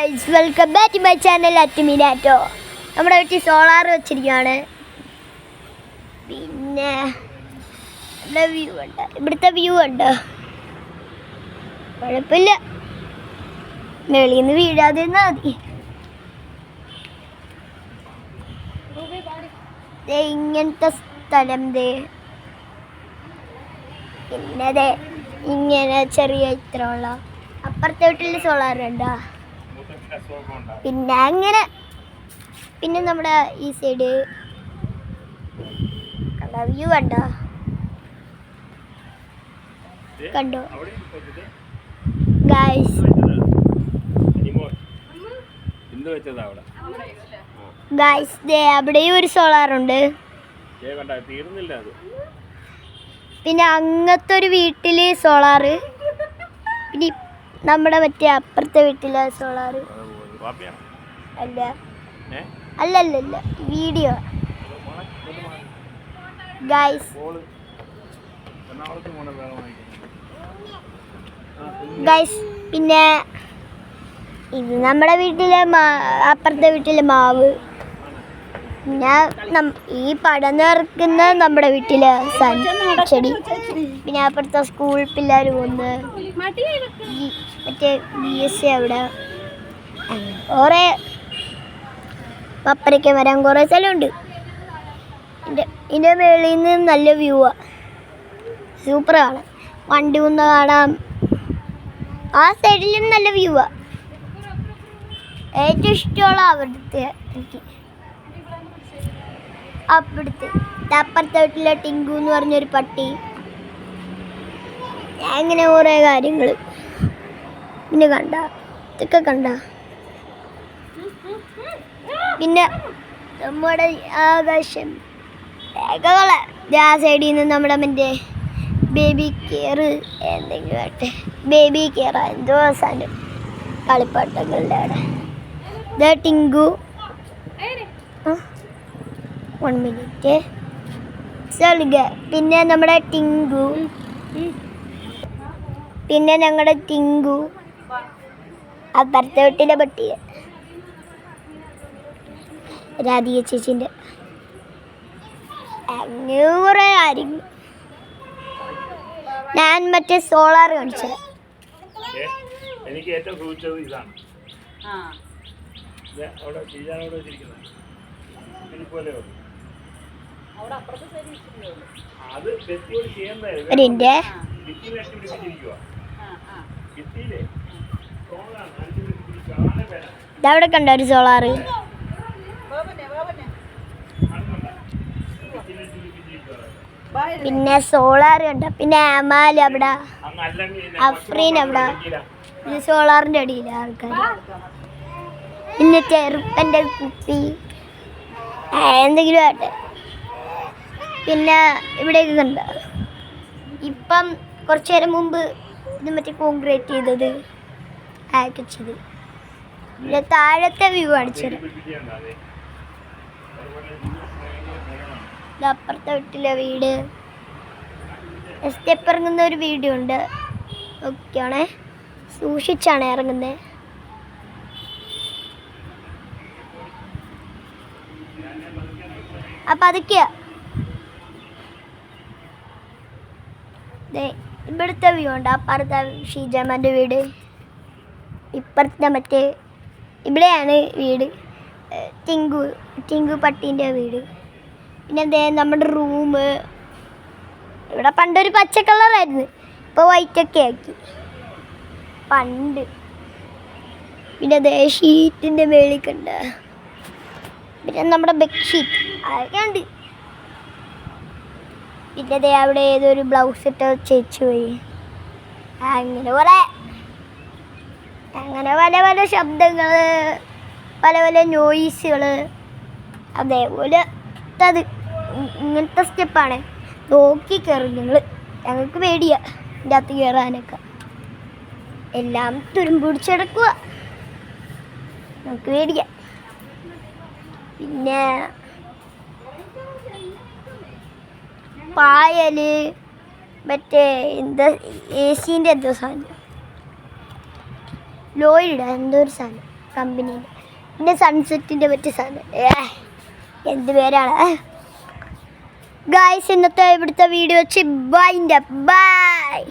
Guys welcome back to my channel അറ്റുമിനാറ്റോ. നമ്മുടെ വീട്ടിൽ സോളാർ വെച്ചിരിക്കുകയാണ്. പിന്നെ ഇവിടെ വ്യൂ ഉണ്ട്, ഇവിടുത്തെ വ്യൂ ഉണ്ട്, കുഴപ്പമില്ല, വെളിയിൽ നിന്ന് വീഴാതെ മതി. ഇങ്ങനത്തെ സ്ഥലം പിന്നെ ഇങ്ങനെ ചെറിയ ഇത്രയുള്ള അപ്പുറത്തെ വീട്ടിൽ സോളാർ ഉണ്ടോ. പിന്നെ അങ്ങനെ പിന്നെ നമ്മുടെ ഈ സൈഡ് വ്യൂ കണ്ടോ കണ്ടോ ഗൈസ്. ഗൈസ് അവിടെയും ഒരു സോളാർ ഉണ്ട്. പിന്നെ അങ്ങനത്തെ ഒരു വീട്ടില് സോളാറ്, പിന്നെ നമ്മുടെ മറ്റേ അപ്പുറത്തെ വീട്ടിലെ സോളാർ അല്ല അല്ലല്ല വീഡിയോ ഗൈസ്. ഗൈസ് പിന്നെ ഇത് നമ്മുടെ വീട്ടിലെ അപ്പുറത്തെ വീട്ടിലെ മാവ്. പിന്നെ ഈ പടം നിറക്കുന്ന നമ്മുടെ വീട്ടിലെ ചെടി. പിന്നെ അപ്പുറത്തെ സ്കൂൾ പിള്ളേർ പോകുന്നത് മറ്റേ BSc അവിടെ കുറേ പപ്പരയ്ക്ക് വരാൻ കുറേ സ്ഥലമുണ്ട്. ഇതിൻ്റെ മേളിൽ നിന്ന് നല്ല വ്യൂ ആണ്, സൂപ്പറാണ്. വണ്ടി ഒന്ന് കാണാം. ആ സൈഡിലും നല്ല വ്യൂ ആണ്. ഏറ്റവും ഇഷ്ടമുള്ള അവിടുത്തെ എനിക്ക് അപ്പുറത്തെ വീട്ടിലെ ടിങ്കു എന്ന് പറഞ്ഞൊരു പട്ടി. അങ്ങനെ കുറേ കാര്യങ്ങൾ പിന്നെ ഇതൊക്കെ കണ്ട. പിന്നെ നമ്മുടെ ആകാശം ആ സൈഡിൽ നിന്ന് നമ്മുടെ മറ്റേ ബേബി കെയർ എന്തെങ്കിലും ആട്ടെ, ബേബി കെയർ എന്തോ സാധനം കളിപ്പാട്ടങ്ങളുടെ അവിടെ. ഇത് ടിങ്കു. 1 മിനിറ്റ് സോൾഗ. പിന്നെ നമ്മുടെ ടിങ്കു, പിന്നെ ഞങ്ങളുടെ ടിങ്കു അപ്പുറത്തെ വീട്ടിലെ പട്ടി രാധിക ചേച്ചിൻ്റെ. അങ്ങനെ കുറേ കാര്യങ്ങൾ. ഞാൻ മറ്റേ സോളാർ കാണിച്ചത്. എനിക്ക് ഏറ്റവും സൂചിച്ചത് ഇതാണ്. ഇതവിടെ കണ്ടോ ഒരു സോളാറ്. പിന്നെ സോളാർ കണ്ട. പിന്നെ അമാൽ അവിടെ, അഫ്രീൻ അവിടെ. ഇത് സോളാറിൻ്റെ അടിയില്ല ആൾക്കാർ. പിന്നെ ചെറുപ്പൻ്റെ കുപ്പി എന്തെങ്കിലും ആട്ടെ. പിന്നെ ഇവിടെയൊക്കെ കണ്ട. ഇപ്പം കുറച്ചു നേരം മുമ്പ് ഇത് മറ്റേ കോൺക്രീറ്റ് ചെയ്തത് അയക്കച്ചത്. പിന്നെ താഴത്തെ വ്യൂ കാണിച്ചത്. അപ്പുറത്തെ വീട്ടിലെ വീട്. സ്റ്റെപ്പ് ഇറങ്ങുന്ന ഒരു വീഡിയോ ഉണ്ട്. ഓക്കെയാണേ, സൂക്ഷിച്ചാണ് ഇറങ്ങുന്നത്. അപ്പം അതൊക്കെയാ ഇവിടുത്തെ വ്യൂ ഉണ്ട്. അപ്പുറത്തെ ഷീജാമാൻ്റെ വീട്, ഇപ്പുറത്തെ മറ്റേ ഇവിടെയാണ് വീട് ടിങ്കു പട്ടീൻ്റെ വീട്. പിന്നെ നമ്മുടെ റൂം. ഇവിടെ പണ്ടൊരു പച്ച കളറായിരുന്നു, ഇപ്പോൾ വൈറ്റൊക്കെ ആക്കി പണ്ട്. പിന്നെ ഷീറ്റിൻ്റെ മേളിൽ കണ്ട. പിന്നെ നമ്മുടെ ബെഡ്ഷീറ്റ് അതൊക്കെ ഉണ്ട്. പിന്നെ അവിടെ ഏതൊരു ബ്ലൗസ് ഇട്ട് ചേച്ചി പോയി. അങ്ങനെ പല പല ശബ്ദങ്ങൾ, പല പല നോയ്സുകൾ. അതേപോലെ അത് ഇങ്ങനത്തെ സ്റ്റെപ്പാണ്. നോക്കി കയറും നിങ്ങൾ. ഞങ്ങൾക്ക് പേടിയാ ഇതിൻ്റെ അകത്ത് കയറാനൊക്കെ. എല്ലാം തുരുമ്പുടിച്ചെടുക്കുക, നമുക്ക് പേടിയാ. പിന്നെ പായല് മറ്റേ AC എന്തോ സാധനം, ലോയിഡ് എന്തോ ഒരു സാധനം കമ്പനിയിൽ. പിന്നെ സൺസെറ്റിൻ്റെ പറ്റിയ സാധനം എന്ത് പേരാണ് ഗായ്സ്. ഇന്നത്തെ ഇവിടുത്തെ വീഡിയോ വെച്ച് ബൈ.